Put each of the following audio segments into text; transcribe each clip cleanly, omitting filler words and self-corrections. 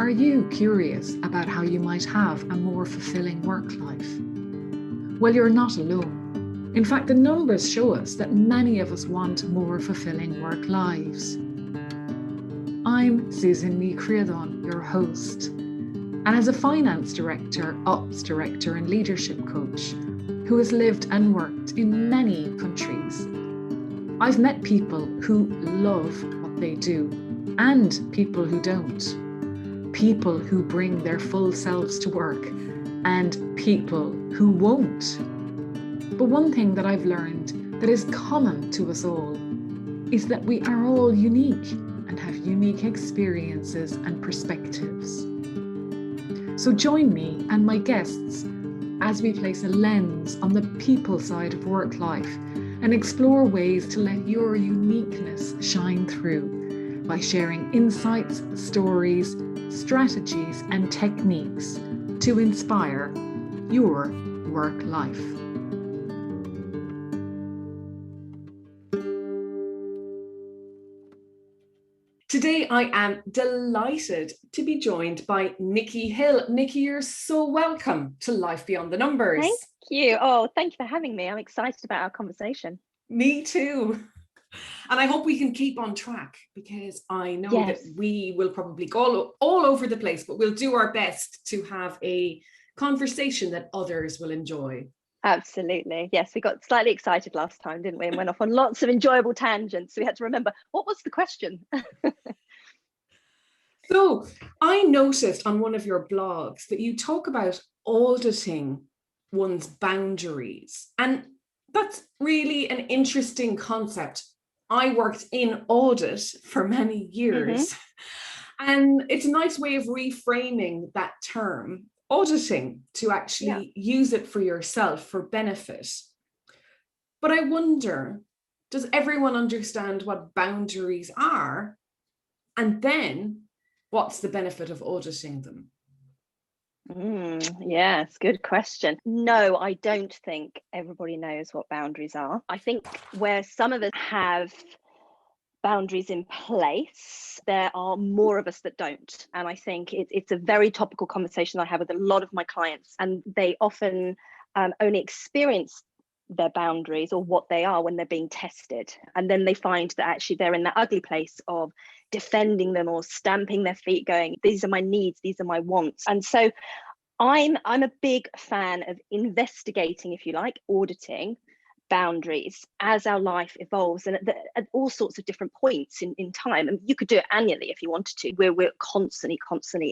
Are you curious about how you might have a more fulfilling work life? Well, you're not alone. In fact, the numbers show us that many of us want more fulfilling work lives. I'm Susan Ní Creadán, your host, and as a finance director, ops director and leadership coach who has lived and worked in many countries, I've met people who love what they do and people who don't. People who bring their full selves to work and people who won't. But one thing that I've learned that is common to us all is that we are all unique and have unique experiences and perspectives. So join me and my guests as we place a lens on the people side of work life and explore ways to let your uniqueness shine through by sharing insights, stories, strategies, and techniques to inspire your work life. Today, I am delighted to be joined by Nikki Hill. Nikki, you're so welcome to Life Beyond the Numbers. Thank you. Oh, thank you for having me. I'm excited about our conversation. Me too. And I hope we can keep on track because I know that we will probably go all over the place, but we'll do our best to have a conversation that others will enjoy. Absolutely. Yes, we got slightly excited last time, didn't we? And went off on lots of enjoyable tangents. So we had to remember, what was the question? So I noticed on one of your blogs that you talk about auditing one's boundaries. And that's really an interesting concept. I worked in audit for many years. And it's a nice way of reframing that term, auditing, to actually use it for yourself for benefit. But I wonder, does everyone understand what boundaries are? And then what's the benefit of auditing them? Yes, good question. No, I don't think everybody knows what boundaries are. I think where some of us have boundaries in place, there are more of us that don't. And I think it's a very topical conversation I have with a lot of my clients, and they often only experience their boundaries or what they are when they're being tested. And then they find that actually they're in that ugly place of defending them or stamping their feet going, these are my needs, these are my wants. And so I'm a big fan of investigating, if you like, auditing boundaries as our life evolves and at all sorts of different points in time. And you could do it annually if you wanted to. We're constantly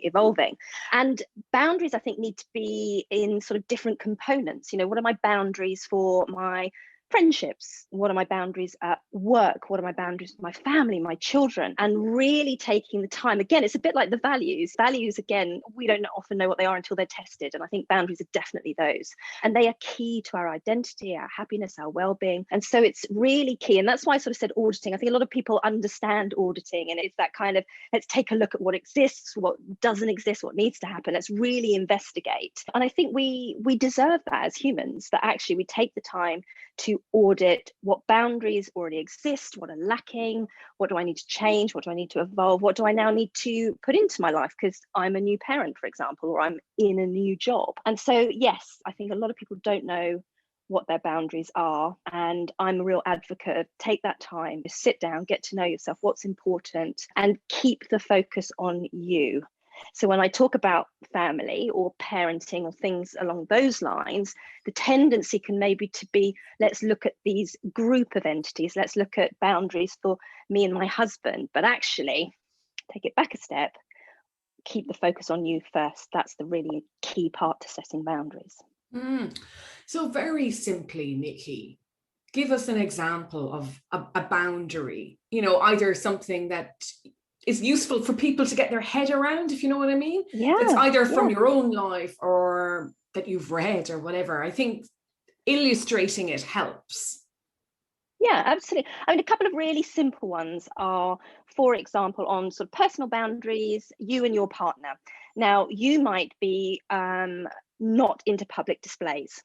evolving. And boundaries, I think, need to be in sort of different components. You know, what are my boundaries for my friendships? What are my boundaries at work? What are my boundaries with my family, my children? And really taking the time. Again, it's a bit like the values. Values, again, we don't often know what they are until they're tested. And I think boundaries are definitely those. And they are key to our identity, our happiness, our well-being. And so it's really key. And that's why I sort of said auditing. I think a lot of people understand auditing. And it's that kind of, let's take a look at what exists, what doesn't exist, what needs to happen. Let's really investigate. And I think we deserve that as humans, that actually we take the time to audit what boundaries already exist, what are lacking, what do I need to change, what do I need to evolve, what do I now need to put into my life because I'm a new parent, for example, or I'm in a new job. And so, yes, I think a lot of people don't know what their boundaries are. And I'm a real advocate of take that time, sit down, get to know yourself, what's important, and keep the focus on you. So when I talk about family or parenting or things along those lines, the tendency can maybe to be, let's look at these group of entities, let's look at boundaries for me and my husband, but actually take it back a step, keep the focus on you first. That's the really key part to setting boundaries. So very simply, Nikki, give us an example of a boundary, you know, either something that is useful for people to get their head around, if you know what I mean. It's either from your own life or that you've read or whatever. I think illustrating it helps. Yeah, absolutely. I mean, a couple of really simple ones are, for example, on sort of personal boundaries, you and your partner. Now, you might be not into public displays.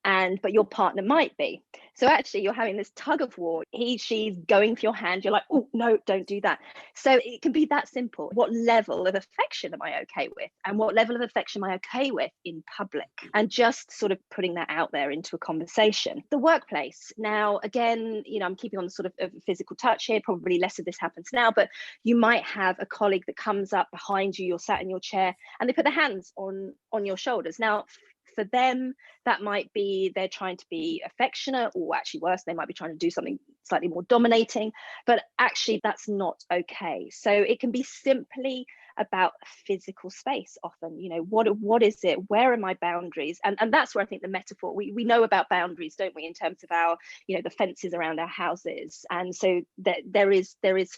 but your partner might be. So actually you're having this tug of war. She's going for your hand. You're like, oh no, don't do that. So it can be that simple. What level of affection am I okay with? And what level of affection am I okay with in public? And just sort of putting that out there into a conversation. The workplace. Now, again, I'm keeping on the sort of physical touch here. Probably less of this happens now, but you might have a colleague that comes up behind you, you're sat in your chair, and they put their hands on your shoulders. Now, for them, that might be they're trying to be affectionate, or actually worse, they might be trying to do something slightly more dominating, but actually that's not okay. So it can be simply about physical space often. What is it? Where are my boundaries? And that's where I think the metaphor, we know about boundaries, don't we, in terms of our, the fences around our houses. And so there is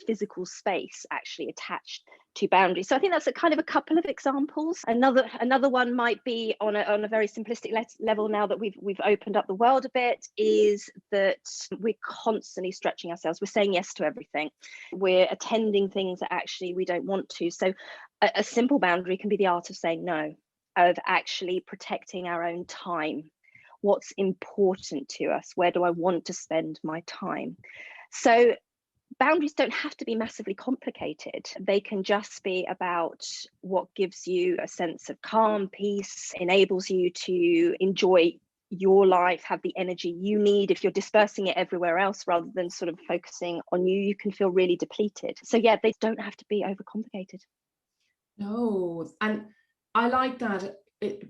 physical space actually attached to boundaries. So I think that's a kind of a couple of examples. Another one might be on a very simplistic level, now that we've opened up the world a bit, is that we're constantly stretching ourselves. We're saying yes to everything. We're attending things that actually we don't want to. So a simple boundary can be the art of saying no, of actually protecting our own time. What's important to us? Where do I want to spend my time? So boundaries don't have to be massively complicated. They can just be about what gives you a sense of calm, peace, enables you to enjoy your life, have the energy you need. If you're dispersing it everywhere else rather than sort of focusing on you can feel really depleted. So yeah, they don't have to be overcomplicated. No, and I like that,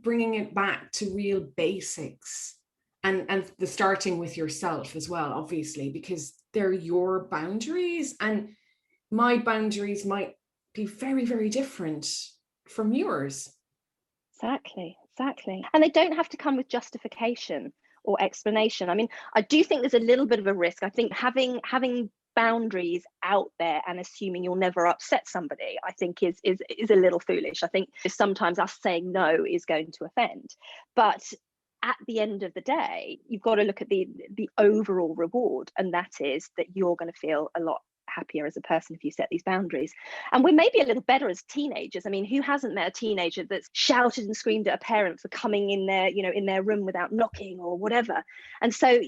bringing it back to real basics, and the starting with yourself as well, obviously, because they're your boundaries, and my boundaries might be very, very different from yours. Exactly. And they don't have to come with justification or explanation. I mean, I do think there's a little bit of a risk. I think having boundaries out there and assuming you'll never upset somebody, I think is a little foolish. I think sometimes us saying no is going to offend, but at the end of the day, you've got to look at the overall reward, and that is that you're going to feel a lot happier as a person if you set these boundaries. And we're maybe a little better as teenagers. I mean, who hasn't met a teenager that's shouted and screamed at a parent for coming in their, in their room without knocking or whatever? And so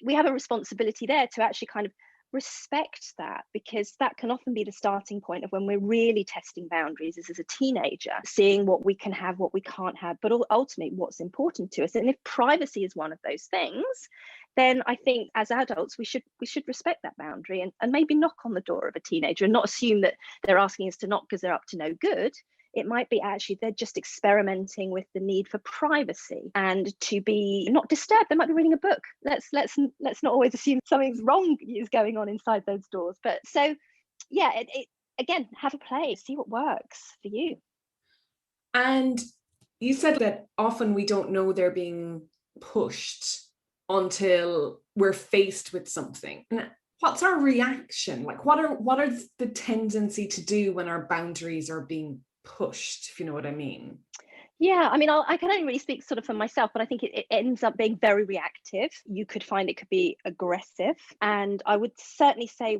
we have a responsibility there to actually kind of respect that, because that can often be the starting point of when we're really testing boundaries, is as a teenager, seeing what we can have, what we can't have, but ultimately what's important to us. And if privacy is one of those things, then I think as adults we should respect that boundary and maybe knock on the door of a teenager and not assume that they're asking us to knock because they're up to no good. It might be actually they're just experimenting with the need for privacy and to be not disturbed. They might be reading a book. Let's not always assume something's wrong is going on inside those doors. But so yeah, it again, have a play, see what works for you. And you said that often we don't know they're being pushed until we're faced with something. And what's our reaction? Like, what are the tendency to do when our boundaries are being pushed, if you know what I mean? Yeah, I mean, I can only really speak sort of for myself, but I think it ends up being very reactive. You could find it could be aggressive. And I would certainly say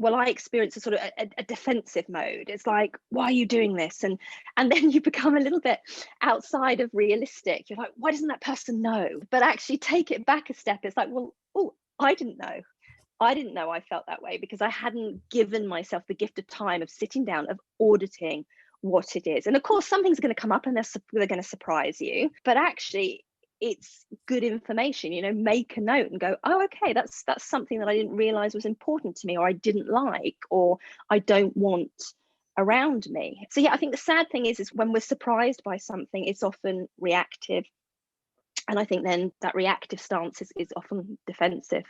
I experience a sort of a defensive mode. It's like, why are you doing this? And then you become a little bit outside of realistic. You're like, why doesn't that person know? But actually take it back a step. It's like, well, oh, I didn't know I felt that way because I hadn't given myself the gift of time of sitting down, of auditing what it is. And of course, something's going to come up and they're going to surprise you. But actually, it's good information. Make a note and go, oh, okay, that's something that I didn't realize was important to me, or I didn't like, or I don't want around me. So yeah, I think the sad thing is when we're surprised by something, it's often reactive. And I think then that reactive stance is often defensive.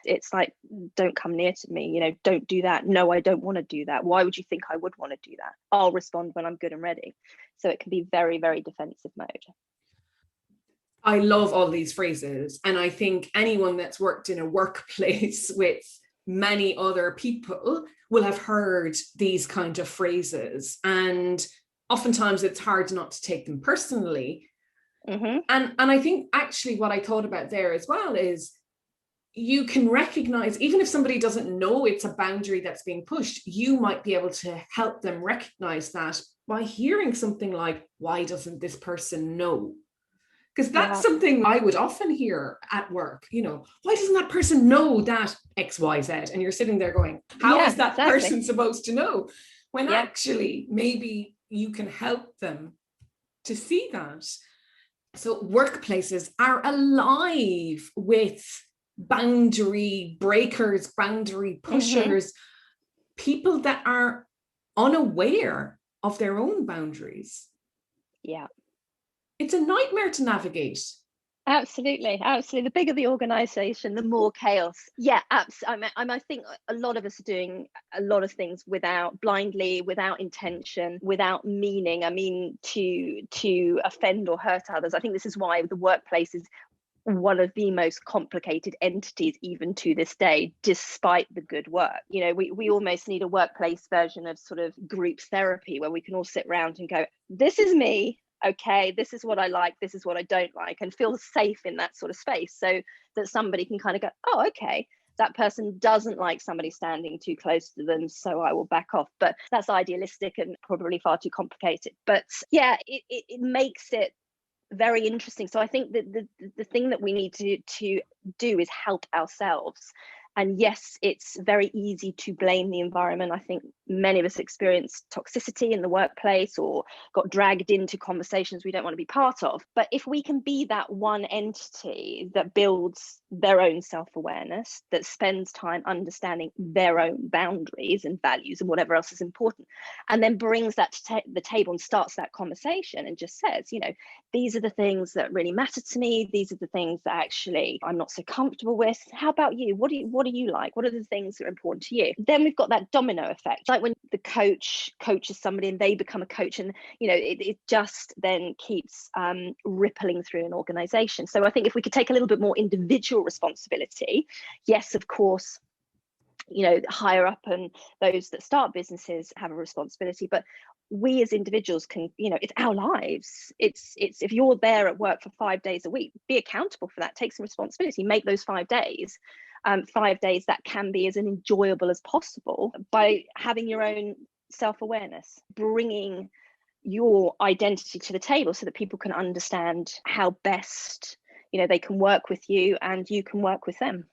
It's like, don't come near to me, don't do that. No, I don't want to do that. Why would you think I would want to do that? I'll respond when I'm good and ready. So it can be very, very defensive mode. I love all these phrases. And I think anyone that's worked in a workplace with many other people will have heard these kind of phrases. And oftentimes it's hard not to take them personally. Mm-hmm. And I think actually what I thought about there as well is you can recognize, even if somebody doesn't know it's a boundary that's being pushed, you might be able to help them recognize that by hearing something like, why doesn't this person know? Because that's something I would often hear at work, you know, why doesn't that person know that X, Y, Z? And you're sitting there going, how is that person supposed to know? When actually maybe you can help them to see that. So workplaces are alive with boundary breakers, boundary pushers, people that are unaware of their own boundaries. Yeah. It's a nightmare to navigate. Absolutely. The bigger the organization, the more chaos. Yeah, absolutely. I think a lot of us are doing a lot of things blindly, without intention, without meaning. I mean, to offend or hurt others. I think this is why the workplace is one of the most complicated entities even to this day, despite the good work. You know, we almost need a workplace version of sort of group therapy where we can all sit around and go, this is me. Okay, this is what I like, this is what I don't like, and feel safe in that sort of space, so that somebody can kind of go, oh, okay, that person doesn't like somebody standing too close to them, so I will back off. But that's idealistic and probably far too complicated. But yeah, it makes it very interesting. So I think that the thing that we need to do is help ourselves. And yes, it's very easy to blame the environment. I think many of us experience toxicity in the workplace or got dragged into conversations we don't want to be part of. But if we can be that one entity that builds their own self-awareness, that spends time understanding their own boundaries and values and whatever else is important, and then brings that to the table and starts that conversation and just says, you know, these are the things that really matter to me. These are the things that actually I'm not so comfortable with. How about you? What do you like? What are the things that are important to you? Then we've got that domino effect, like when the coach coaches somebody and they become a coach, and you know, it just then keeps rippling through an organization. So I think if we could take a little bit more individual responsibility, yes, of course, you know, higher up and those that start businesses have a responsibility, but we as individuals can, you know, it's our lives. It's if you're there at work for 5 days a week, be accountable for that, take some responsibility, make those 5 days 5 days that can be as enjoyable as possible by having your own self-awareness, bringing your identity to the table so that people can understand how best, you know, they can work with you and you can work with them.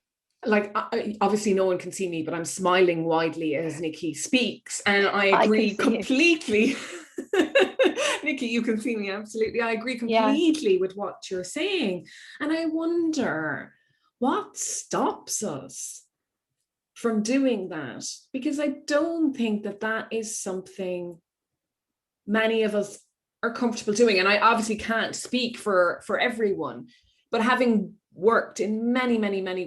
Like, obviously no one can see me, but I'm smiling widely as Nikki speaks, and I agree completely. Nikki, you can see me, absolutely. I agree completely with what you're saying. And I wonder what stops us from doing that, because I don't think that is something many of us are comfortable doing. And I obviously can't speak for everyone, but having worked in many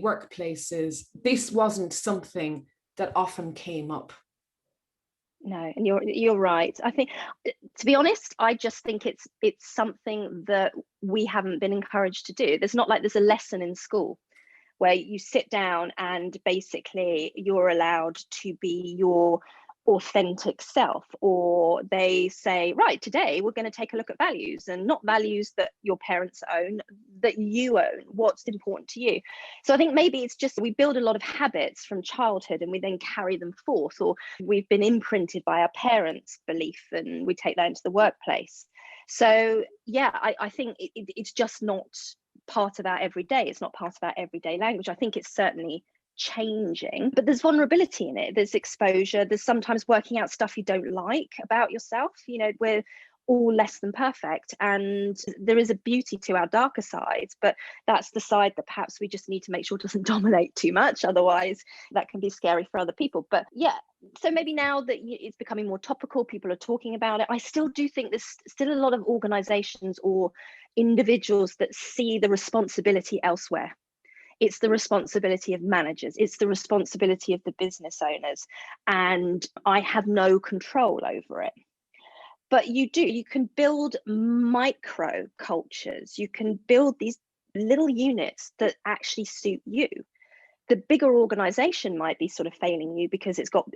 workplaces, this wasn't something that often came up. No, and you're right. I think, to be honest, I just think it's something that we haven't been encouraged to do. There's not like there's a lesson in school where you sit down and basically you're allowed to be your authentic self, or they say, right, today we're going to take a look at values, and not values that your parents own, that you own, what's important to you. So I think maybe it's just we build a lot of habits from childhood and we then carry them forth, or we've been imprinted by our parents' belief and we take that into the workplace. So yeah, I think it's just not part of our everyday. It's not part of our everyday language. I think it's certainly changing, but there's vulnerability in it, there's exposure, there's sometimes working out stuff you don't like about yourself. You know, we're all less than perfect, and there is a beauty to our darker sides, but that's the side that perhaps we just need to make sure doesn't dominate too much, otherwise that can be scary for other people. But yeah, so maybe now that it's becoming more topical, people are talking about it, I still do think there's still a lot of organizations or individuals that see the responsibility elsewhere. It's the responsibility of managers. It's the responsibility of the business owners. And I have no control over it. But you can build micro cultures. You can build these little units that actually suit you. The bigger organization might be sort of failing you because it's got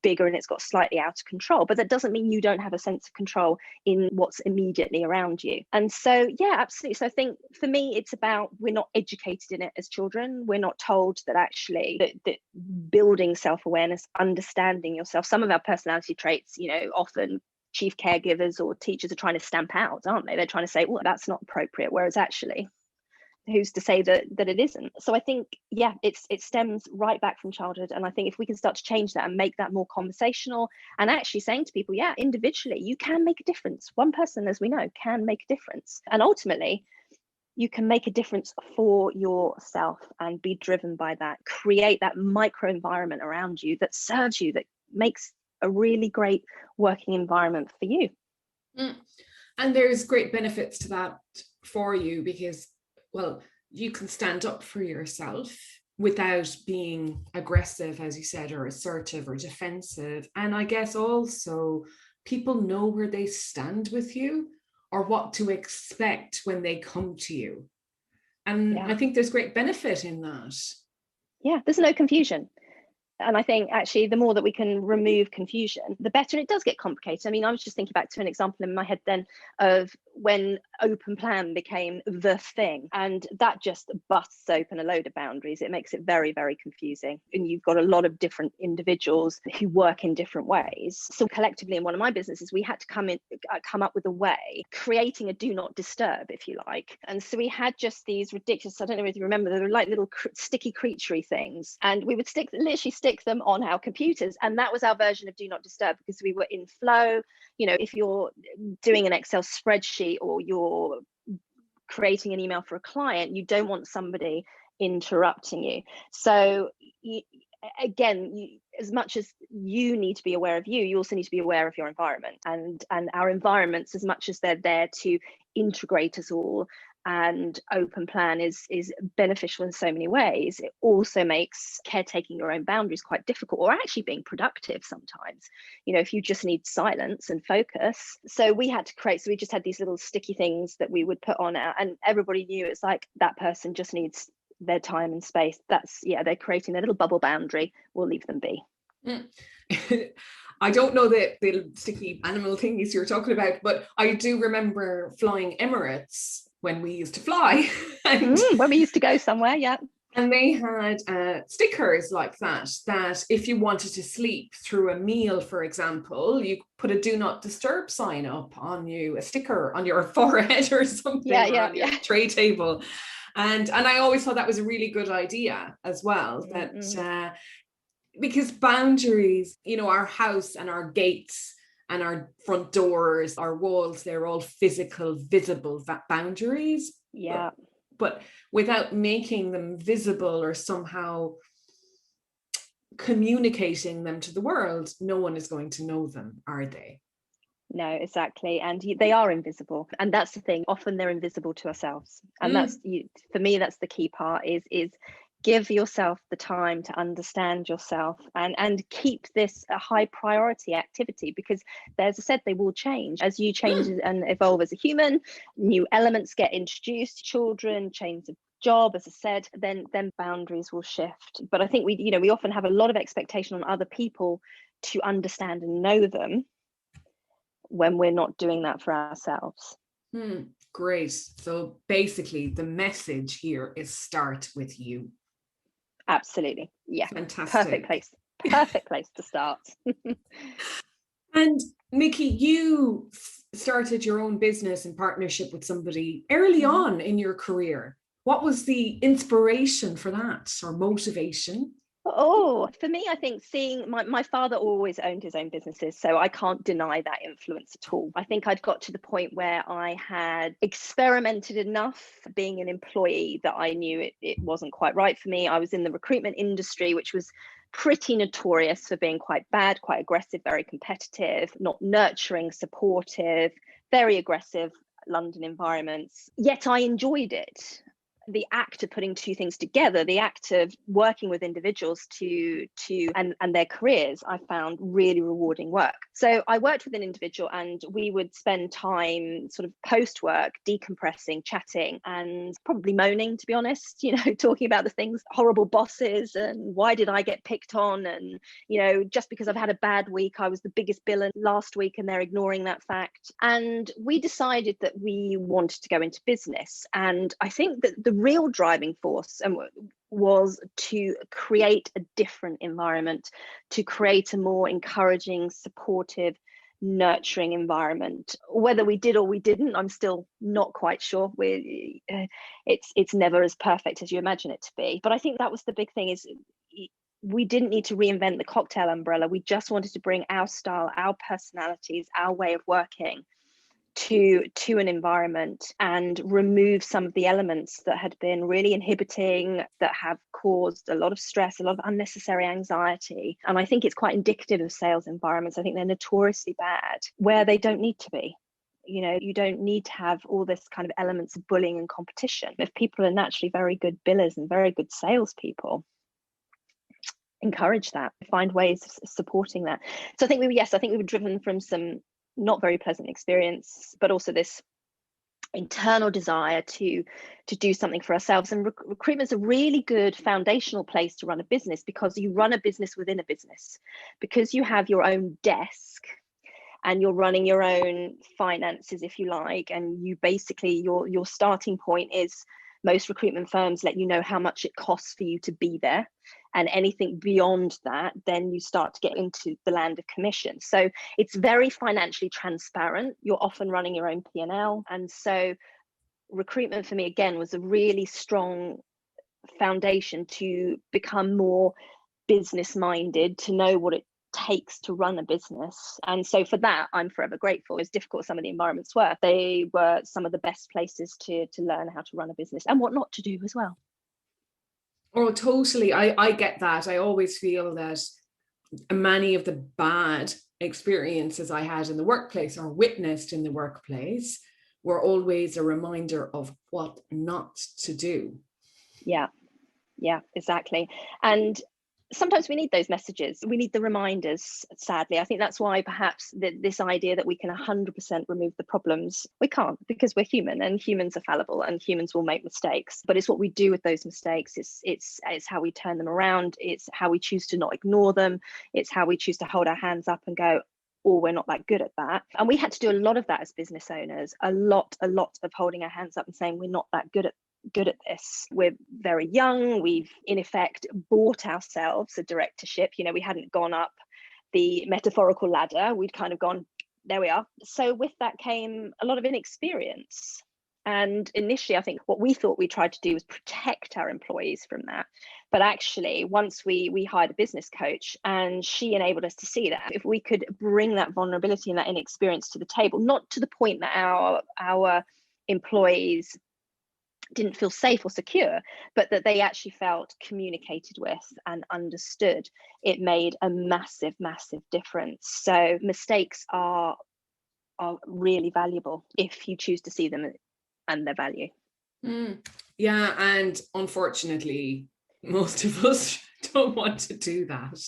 bigger and it's got slightly out of control, but that doesn't mean you don't have a sense of control in what's immediately around you. And so yeah, absolutely. So I think for me it's about, we're not educated in it as children. We're not told that actually that building self-awareness, understanding yourself, some of our personality traits, you know, often chief caregivers or teachers are trying to stamp out, aren't they? They're trying to say, well, that's not appropriate, whereas actually, who's to say that it isn't? So I think, yeah, it stems right back from childhood. And I think if we can start to change that and make that more conversational, and actually saying to people, yeah, individually, you can make a difference. One person, as we know, can make a difference. And ultimately, you can make a difference for yourself and be driven by that. Create that micro environment around you that serves you, that makes a really great working environment for you. And there's great benefits to that for you because, well, you can stand up for yourself without being aggressive, as you said, or assertive or defensive. And I guess also people know where they stand with you or what to expect when they come to you. And I think there's great benefit in that. Yeah, there's no confusion. And I think actually the more that we can remove confusion, the better. And it does get complicated. I mean, I was just thinking back to an example in my head then of when open plan became the thing, and that just busts open a load of boundaries. It makes it very, very confusing. And you've got a lot of different individuals who work in different ways. So collectively in one of my businesses, we had to come up with a way, creating a do not disturb, if you like. And so we had just these ridiculous, I don't know if you remember, they were like little sticky creaturey things. And we would literally stick them on our computers, and that was our version of do not disturb, because we were in flow. You know, if you're doing an Excel spreadsheet or you're creating an email for a client, you don't want somebody interrupting you. So as much as you need to be aware of you also need to be aware of your environment, and our environments, as much as they're there to integrate us all. And open plan is beneficial in so many ways. It also makes caretaking your own boundaries quite difficult, or actually being productive sometimes, you know, if you just need silence and focus. So we just had these little sticky things that we would put on out, and everybody knew it's like that person just needs their time and space. They're creating their little bubble boundary. We'll leave them be. I don't know the sticky animal thingies you're talking about, but I do remember flying Emirates when we used to fly. And when we used to go somewhere, yeah. And they had stickers like that if you wanted to sleep through a meal, for example, you put a do not disturb sign up on you, a sticker on your forehead or something, on your tray table. And I always thought that was a really good idea as well, that because boundaries, you know, our house and our gates and our front doors, our walls, they're all physical, visible boundaries. Yeah. But without making them visible or somehow communicating them to the world, no one is going to know them, are they? No, exactly. And they are invisible. And that's the thing. Often they're invisible to ourselves. And that's, for me, that's the key part is give yourself the time to understand yourself and keep this a high priority activity, because as I said, they will change as you change and evolve as a human. New elements get introduced, children, change of job, as I said, then boundaries will shift. But I think we often have a lot of expectation on other people to understand and know them when we're not doing that for ourselves. Great. So basically the message here is start with you. Absolutely. Yeah. Fantastic. Perfect place to start. And Nikki, you started your own business in partnership with somebody early on in your career. What was the inspiration for that, or motivation? Oh, for me, I think seeing my father always owned his own businesses, so I can't deny that influence at all. I think I'd got to the point where I had experimented enough being an employee that I knew it wasn't quite right for me. I was in the recruitment industry, which was pretty notorious for being quite bad, quite aggressive, very competitive, not nurturing, supportive, very aggressive London environments. Yet I enjoyed it. The act of putting two things together, the act of working with individuals and their careers, I found really rewarding work. So I worked with an individual, and we would spend time sort of post work decompressing, chatting, and probably moaning, to be honest, talking about the things, horrible bosses, and why did I get picked on, and just because I've had a bad week, I was the biggest biller last week and they're ignoring that fact. And we decided that we wanted to go into business, and I think that the real driving force was to create a different environment, to create a more encouraging, supportive, nurturing environment. Whether we did or we didn't, I'm still not quite sure. It's never as perfect as you imagine it to be. But I think that was the big thing, is we didn't need to reinvent the cocktail umbrella. We just wanted to bring our style, our personalities, our way of working to an environment, and remove some of the elements that had been really inhibiting, that have caused a lot of stress, a lot of unnecessary anxiety. And I think it's quite indicative of sales environments. I think they're notoriously bad where they don't need to be. You don't need to have all this kind of elements of bullying and competition. If people are naturally very good billers and very good salespeople, encourage that, find ways of supporting that. So I think we were driven from some not very pleasant experience, but also this internal desire to do something for ourselves. And recruitment's a really good foundational place to run a business, because you run a business within a business, because you have your own desk and you're running your own finances, if you like, and you basically, your starting point is, most recruitment firms let you know how much it costs for you to be there. And anything beyond that, then you start to get into the land of commission. So it's very financially transparent. You're often running your own P&L. And so recruitment for me, again, was a really strong foundation to become more business minded, to know what it takes to run a business. And so for that, I'm forever grateful. As difficult as some of the environments were, they were some of the best places to learn how to run a business and what not to do as well. Oh, totally. I get that. I always feel that many of the bad experiences I had in the workplace, or witnessed in the workplace, were always a reminder of what not to do. Yeah, exactly. And sometimes we need those messages. We need the reminders, sadly. I think that's why perhaps this idea that we can 100% remove the problems, we can't, because we're human, and humans are fallible, and humans will make mistakes. But it's what we do with those mistakes. It's how we turn them around. It's how we choose to not ignore them. It's how we choose to hold our hands up and go, oh, we're not that good at that. And we had to do a lot of that as business owners, a lot of holding our hands up and saying, we're not that good at this. We're very young. We've in effect bought ourselves a directorship. We hadn't gone up the metaphorical ladder. We'd kind of gone, there we are. So with that came a lot of inexperience. And initially, I think what we thought we tried to do was protect our employees from that. But actually, once we hired a business coach, and she enabled us to see that if we could bring that vulnerability and that inexperience to the table, not to the point that our employees didn't feel safe or secure, but that they actually felt communicated with and understood, it made a massive difference. So mistakes are really valuable if you choose to see them and their value. Yeah, and unfortunately most of us don't want to do that.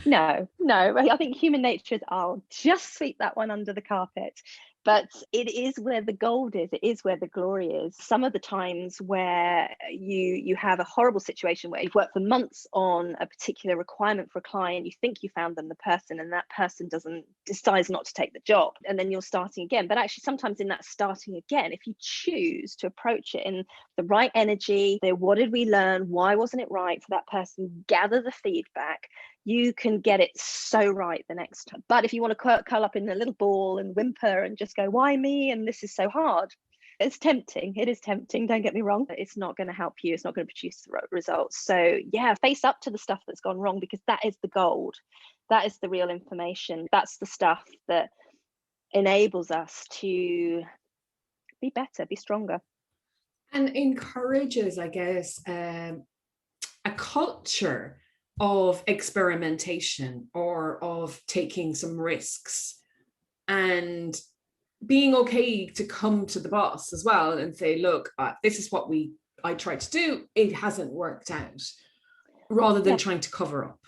No, I think human nature is, I'll just sweep that one under the carpet. But it is where the gold is. It is where the glory is. Some of the times where you have a horrible situation where you've worked for months on a particular requirement for a client, you think you found them the person, and that person decides not to take the job, and then you're starting again. But actually, sometimes in that starting again, if you choose to approach it in the right energy, what did we learn? Why wasn't it right for that person? Gather the feedback. You can get it so right the next time. But if you want to curl up in a little ball and whimper and just go, why me? And this is so hard. It's tempting. It is tempting. Don't get me wrong. But it's not going to help you. It's not going to produce the results. So yeah, face up to the stuff that's gone wrong, because that is the gold. That is the real information. That's the stuff that enables us to be better, be stronger. And encourages, I guess, a culture of experimentation, or of taking some risks, and being okay to come to the boss as well and say, look, this is what I tried to do, it hasn't worked out, rather than trying to cover up.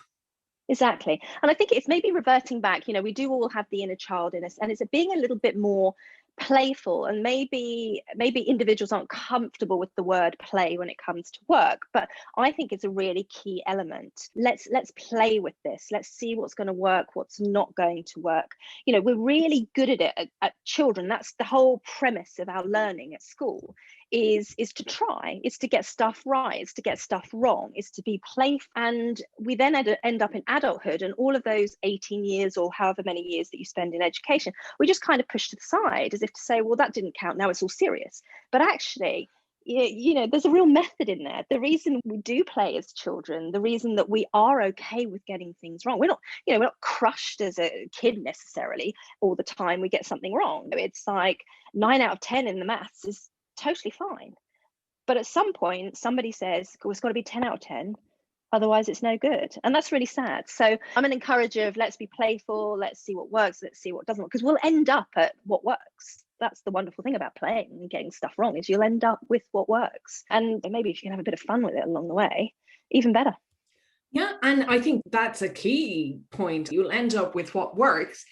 Exactly. And I think it's maybe reverting back, we do all have the inner child in us, and it's being a little bit more playful. And maybe individuals aren't comfortable with the word play when it comes to work, but I think it's a really key element. Let's play with this. Let's see what's going to work, what's not going to work. We're really good at it at children. That's the whole premise of our learning at school, is to try, is to get stuff right, is to get stuff wrong, is to be playful. And we then end up in adulthood, and all of those 18 years or however many years that you spend in education, we just kind of push to the side as if to say, well, that didn't count, now it's all serious. But actually, you know, there's a real method in there. The reason we do play as children, the reason that we are okay with getting things wrong, we're not, you know, we're not crushed as a kid necessarily all the time we get something wrong. It's like 9 out of 10 in the maths is totally fine. But at some point, somebody says, oh, it's got to be 10 out of 10. Otherwise, it's no good. And that's really sad. So I'm an encourager of let's be playful. Let's see what works. Let's see what doesn't work. Because we'll end up at what works. That's the wonderful thing about playing and getting stuff wrong, is you'll end up with what works. And maybe if you can have a bit of fun with it along the way, even better. Yeah, and I think that's a key point. You'll end up with what works,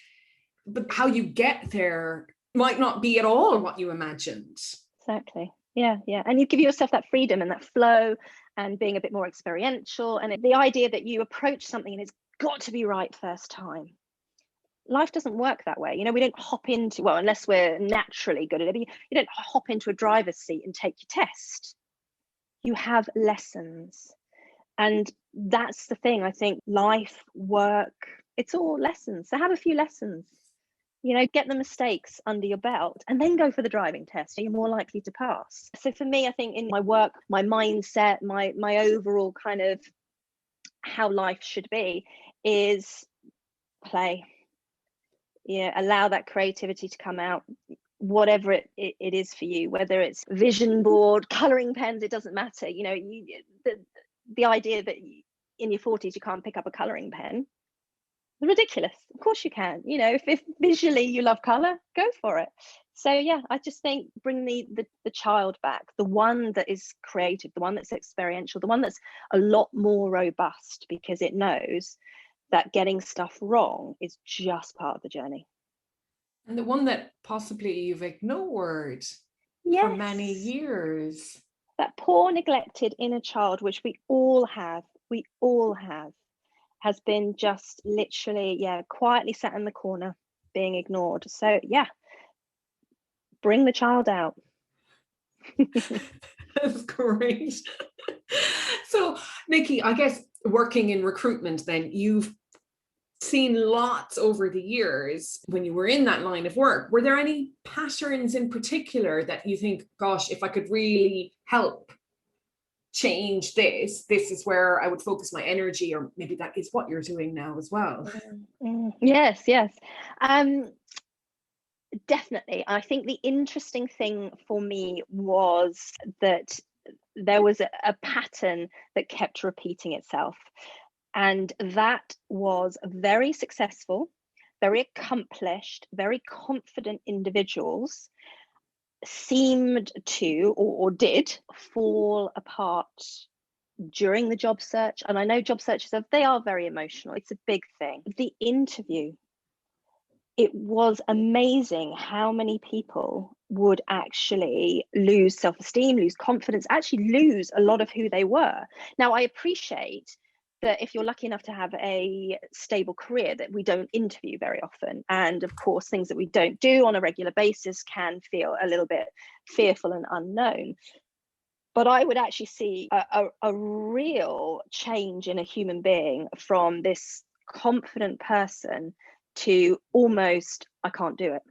but how you get there might not be at all what you imagined. Exactly. Yeah. And you give yourself that freedom and that flow and being a bit more experiential. And the idea that you approach something and it's got to be right first time. Life doesn't work that way. You know, we don't hop into, well, unless we're naturally good at it, you don't hop into a driver's seat and take your test. You have lessons. And that's the thing. I think life, work, it's all lessons. So have a few lessons. You know, get the mistakes under your belt and then go for the driving test. So you're more likely to pass. So for me, I think in my work, my mindset, my overall kind of how life should be is play. Yeah, allow that creativity to come out, whatever it is for you, whether it's vision board, coloring pens, it doesn't matter. You know, the idea that in your 40s you can't pick up a coloring pen, ridiculous. Of course you can. You know, if visually you love color, go for it. So yeah, I just think bring the child back, the one that is creative, the one that's experiential, the one that's a lot more robust, because it knows that getting stuff wrong is just part of the journey. And the one that possibly you've ignored for many years. That poor neglected inner child, which we all have, has been just literally, quietly sat in the corner being ignored. So yeah, bring the child out. That's great. So Nikki, I guess working in recruitment then, you've seen lots over the years when you were in that line of work. Were there any patterns in particular that you think, gosh, if I could really help change this is where I would focus my energy, or maybe that is what you're doing now as well? Yes. Definitely. I think the interesting thing for me was that there was a pattern that kept repeating itself. And that was very successful, very accomplished, very confident individuals seemed to or did fall apart during the job search. And I know job searches they are very emotional. It's a big thing. The interview, it was amazing how many people would actually lose self-esteem, lose confidence, actually lose a lot of who they were. Now, I appreciate that if you're lucky enough to have a stable career, that we don't interview very often. And of course, things that we don't do on a regular basis can feel a little bit fearful and unknown. But I would actually see a real change in a human being from this confident person to almost, I can't do it.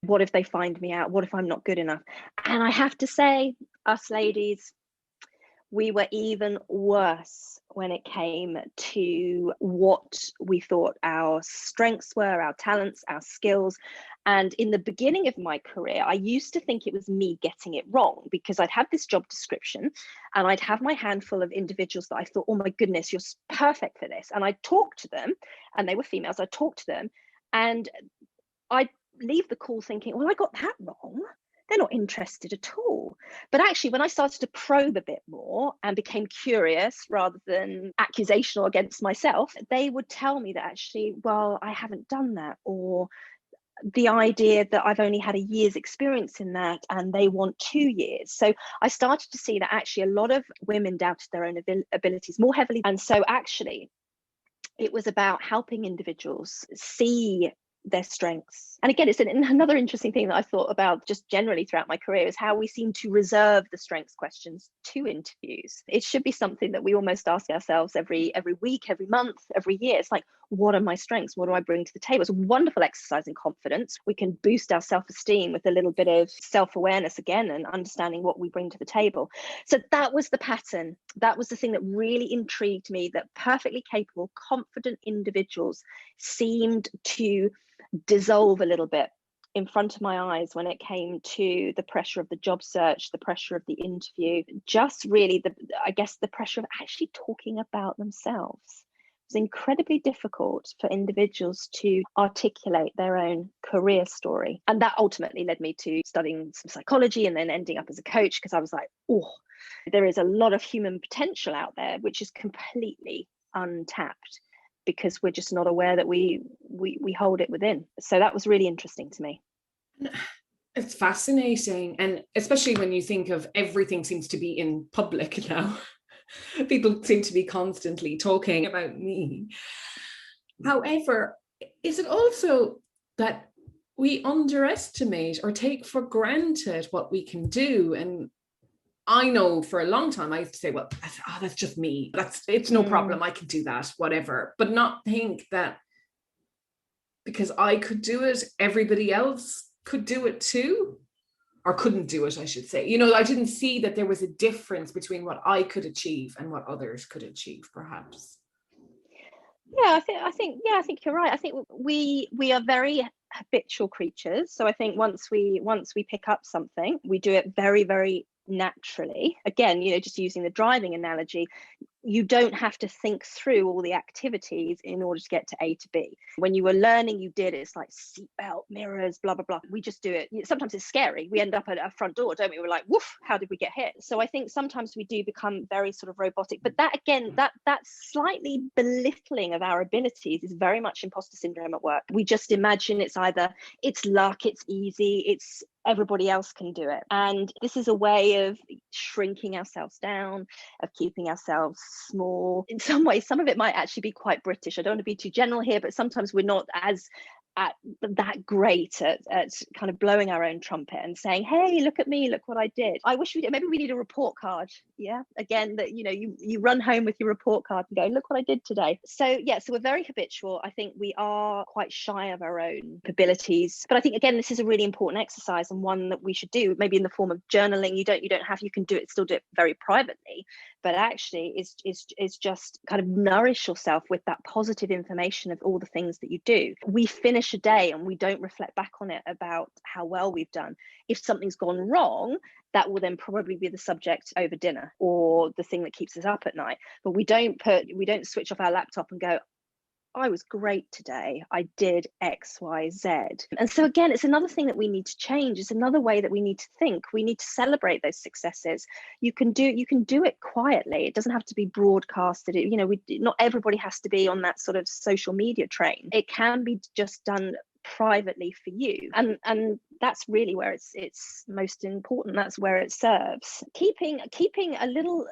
What if they find me out? What if I'm not good enough? And I have to say, us ladies, we were even worse when it came to what we thought our strengths were, our talents, our skills. And in the beginning of my career, I used to think it was me getting it wrong, because I'd have this job description and I'd have my handful of individuals that I thought, oh my goodness, you're perfect for this. And I'd talk to them, and they were females. I'd talk to them and I'd leave the call thinking, well, I got that wrong. They're not interested at all. But actually, when I started to probe a bit more and became curious rather than accusational against myself, they would tell me that actually, well, I haven't done that, or the idea that I've only had a year's experience in that and they want 2 years. So I started to see that actually a lot of women doubted their own abilities more heavily. And so actually, it was about helping individuals see their strengths. And again, it's another interesting thing that I thought about just generally throughout my career is how we seem to reserve the strengths questions to interviews. It should be something that we almost ask ourselves every week, every month, every year. It's like, what are my strengths? What do I bring to the table? It's a wonderful exercise in confidence. We can boost our self-esteem with a little bit of self-awareness again and understanding what we bring to the table. So that was the pattern. That was the thing that really intrigued me, that perfectly capable, confident individuals seemed to dissolve a little bit in front of my eyes when it came to the pressure of the job search, the pressure of the interview, just really the pressure of actually talking about themselves. It was incredibly difficult for individuals to articulate their own career story. And that ultimately led me to studying some psychology and then ending up as a coach, because I was like, oh, there is a lot of human potential out there which is completely untapped, because we're just not aware that we hold it within. So that was really interesting to me. It's fascinating. And especially when you think of everything seems to be in public now. People seem to be constantly talking about me. However, is it also that we underestimate or take for granted what we can do? And I know for a long time I used to say, well, that's just me. It's no problem. I can do that, whatever. But not think that because I could do it, everybody else could do it too, or couldn't do it, I should say. You know, I didn't see that there was a difference between what I could achieve and what others could achieve, perhaps. Yeah, I think you're right. I think we are very habitual creatures. So I think once we pick up something, we do it very, very naturally. Again, you know, just using the driving analogy, you don't have to think through all the activities in order to get to A to B. When you were learning, you did. It's like seatbelt, mirrors, blah, blah, blah. We just do it. Sometimes it's scary. We end up at a front door, don't we? We're like, woof, how did we get hit? So I think sometimes we do become very sort of robotic. But that, again, that slightly belittling of our abilities is very much imposter syndrome at work. We just imagine it's either it's luck, it's easy, it's everybody else can do it. And this is a way of shrinking ourselves down, of keeping ourselves small. In some ways, some of it might actually be quite British. I don't want to be too general here, but sometimes we're not as that great at kind of blowing our own trumpet and saying, hey, look at me, look what I did. I wish we did. Maybe we need a report card. Yeah, again, that, you know, you run home with your report card and go, look what I did today. So yeah, so we're very habitual. I think we are quite shy of our own abilities, but I think, again, this is a really important exercise and one that we should do, maybe in the form of journaling. You don't have, you can do it, still do it very privately, but actually is just kind of nourish yourself with that positive information of all the things that you do. We finish a day and we don't reflect back on it about how well we've done. If something's gone wrong, that will then probably be the subject over dinner or the thing that keeps us up at night. But we don't switch off our laptop and go, I was great today, I did X, Y, Z. And so again, it's another thing that we need to change. It's another way that we need to think. We need to celebrate those successes. You can do it quietly. It doesn't have to be broadcasted. You know, not everybody has to be on that sort of social media train. It can be just done privately for you, and that's really where it's most important. That's where it serves. Keeping a little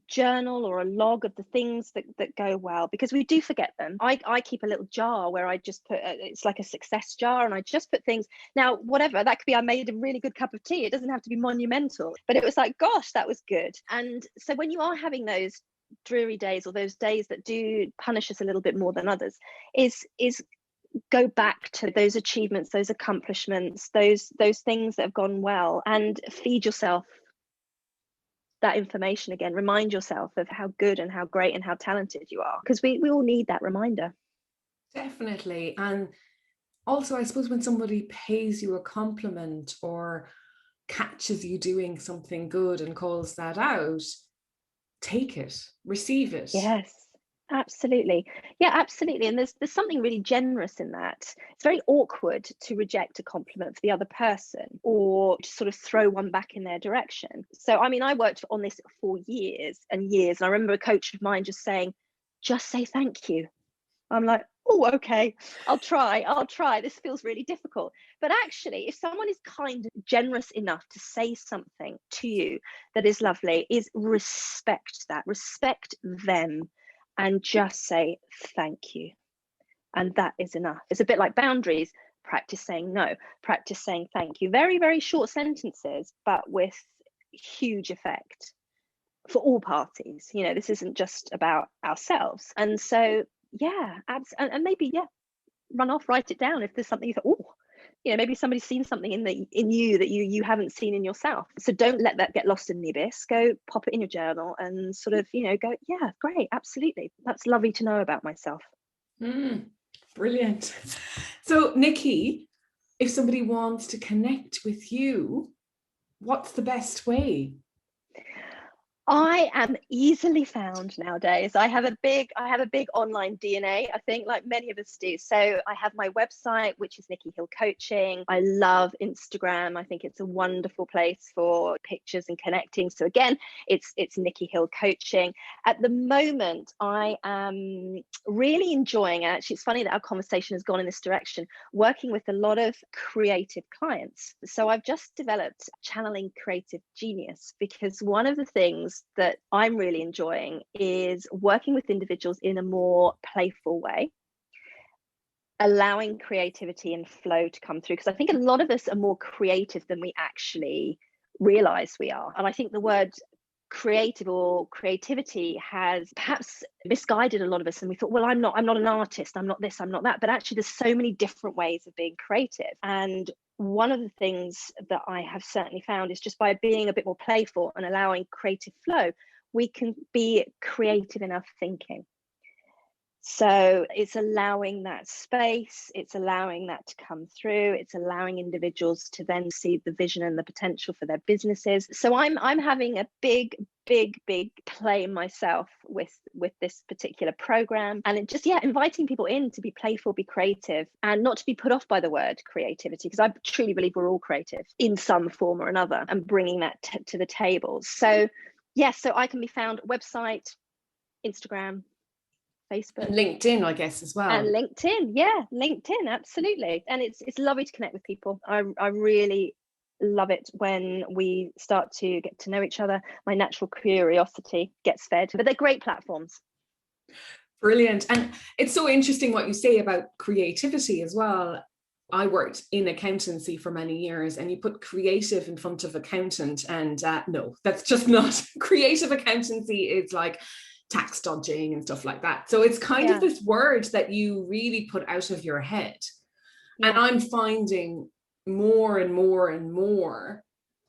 journal or a log of the things that go well, because we do forget them. I keep a little jar where I just put it's like a success jar, and I just put things. Now, whatever that could be, I made a really good cup of tea. It doesn't have to be monumental, but it was like, gosh, that was good. And so when you are having those dreary days, or those days that do punish us a little bit more than others, is go back to those achievements, those accomplishments, those things that have gone well, and feed yourself that information again. Remind yourself of how good and how great and how talented you are, because we all need that reminder. Definitely. And also, I suppose when somebody pays you a compliment or catches you doing something good and calls that out, take it, receive it. Yes, absolutely. Yeah, absolutely. And there's something really generous in that. It's very awkward to reject a compliment for the other person or to sort of throw one back in their direction. So, I mean, I worked on this for years and years. And I remember a coach of mine just saying, just say thank you. I'm like, oh, okay, I'll try. This feels really difficult. But actually, if someone is kind and generous enough to say something to you that is lovely, is respect them and just say thank you. And that is enough. It's a bit like boundaries. Practice saying no, practice saying thank you. Very, very short sentences, but with huge effect for all parties. You know, this isn't just about ourselves. And so, yeah, and maybe, run off, write it down if there's something you thought, oh, you know, maybe somebody's seen something in you that you haven't seen in yourself. So don't let that get lost in the abyss. Go pop it in your journal and sort of, you know, go, yeah, great, absolutely. That's lovely to know about myself. Brilliant. So Nikki, if somebody wants to connect with you, what's the best way? I am easily found nowadays. I have a big online DNA, I think, like many of us do. So I have my website, which is Nikki Hill Coaching. I love Instagram. I think it's a wonderful place for pictures and connecting. So again, it's Nikki Hill Coaching. At the moment, I am really enjoying, and actually it's funny that our conversation has gone in this direction, working with a lot of creative clients. So I've just developed Channeling Creative Genius, because one of the things that I'm really enjoying is working with individuals in a more playful way, allowing creativity and flow to come through. Because I think a lot of us are more creative than we actually realize we are. And I think the word creative or creativity has perhaps misguided a lot of us, and we thought, well, I'm not an artist, I'm not this, I'm not that. But actually there's so many different ways of being creative. And one of the things that I have certainly found is just by being a bit more playful and allowing creative flow, we can be creative in our thinking. So it's allowing that space, it's allowing that to come through, it's allowing individuals to then see the vision and the potential for their businesses. So I'm having a big play myself with this particular program, and it just, inviting people in to be playful, be creative, and not to be put off by the word creativity, because I truly believe we're all creative in some form or another, and bringing that to the table. So yes, so I can be found website, Instagram, Facebook, and LinkedIn, I guess, as well. And LinkedIn, absolutely. And it's lovely to connect with people. I really love it when we start to get to know each other. My natural curiosity gets fed, but they're great platforms. Brilliant. And it's so interesting what you say about creativity as well. I worked in accountancy for many years, and you put creative in front of accountant, and no, that's just not. Creative accountancy is like tax dodging and stuff like that. So it's kind of this word that you really put out of your head. And I'm finding more and more and more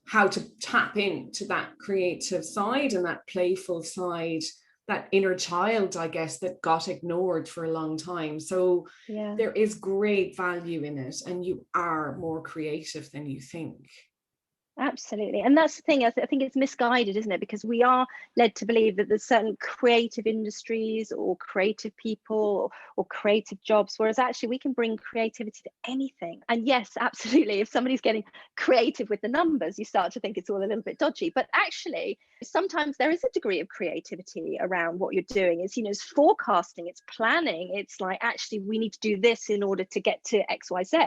how to tap into that creative side and that playful side, that inner child, I guess, that got ignored for a long time. So there is great value in it, and you are more creative than you think. Absolutely. And that's the thing, I think it's misguided, isn't it? Because we are led to believe that there's certain creative industries or creative people or creative jobs, whereas actually we can bring creativity to anything. And yes, absolutely, if somebody's getting creative with the numbers, you start to think it's all a little bit dodgy. But actually, sometimes there is a degree of creativity around what you're doing. It's, it's forecasting, it's planning. It's like, actually, we need to do this in order to get to X, Y, Z.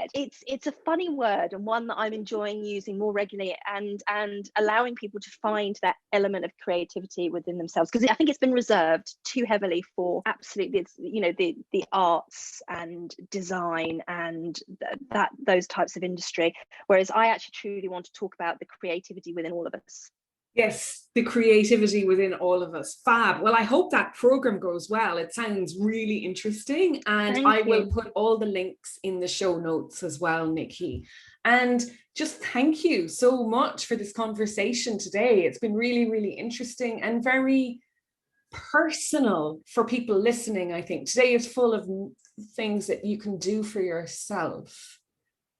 It's a funny word, and one that I'm enjoying using more regularly, and allowing people to find that element of creativity within themselves, because I think it's been reserved too heavily for absolutely, the arts and design and those types of industry, whereas I actually truly want to talk about the creativity within all of us. Yes, the creativity within all of us. Fab. Well, I hope that program goes well. It sounds really interesting, and I will put all the links in the show notes as well, Nikki. And just thank you so much for this conversation today. It's been really, really interesting and very personal for people listening. I think today is full of things that you can do for yourself,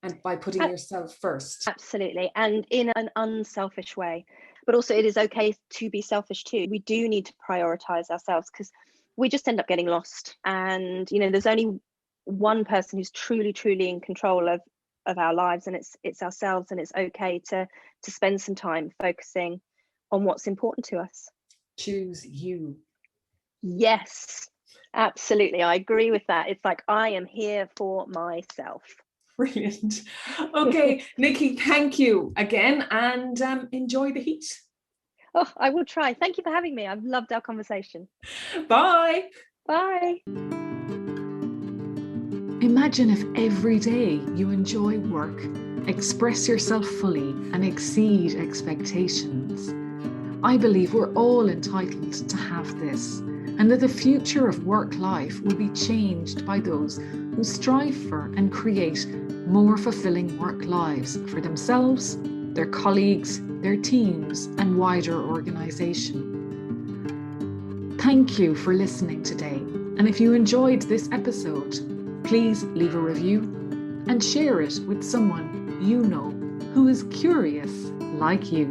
and by putting yourself first. Absolutely. And in an unselfish way. But also, it is okay to be selfish too. We do need to prioritize ourselves, because we just end up getting lost. And, there's only one person who's truly, truly in control of our lives, and it's ourselves. And it's okay to spend some time focusing on what's important to us. Choose you. Yes, absolutely. I agree with that. It's like, I am here for myself. Brilliant. Okay, Nikki, thank you again, and enjoy the heat. Oh, I will try. Thank you for having me. I've loved our conversation. Bye. Bye. Imagine if every day you enjoy work, express yourself fully, and exceed expectations. I believe we're all entitled to have this, and that the future of work life will be changed by those who strive for and create more fulfilling work lives for themselves, their colleagues, their teams, and wider organisation. Thank you for listening today, and if you enjoyed this episode, please leave a review and share it with someone you know who is curious like you.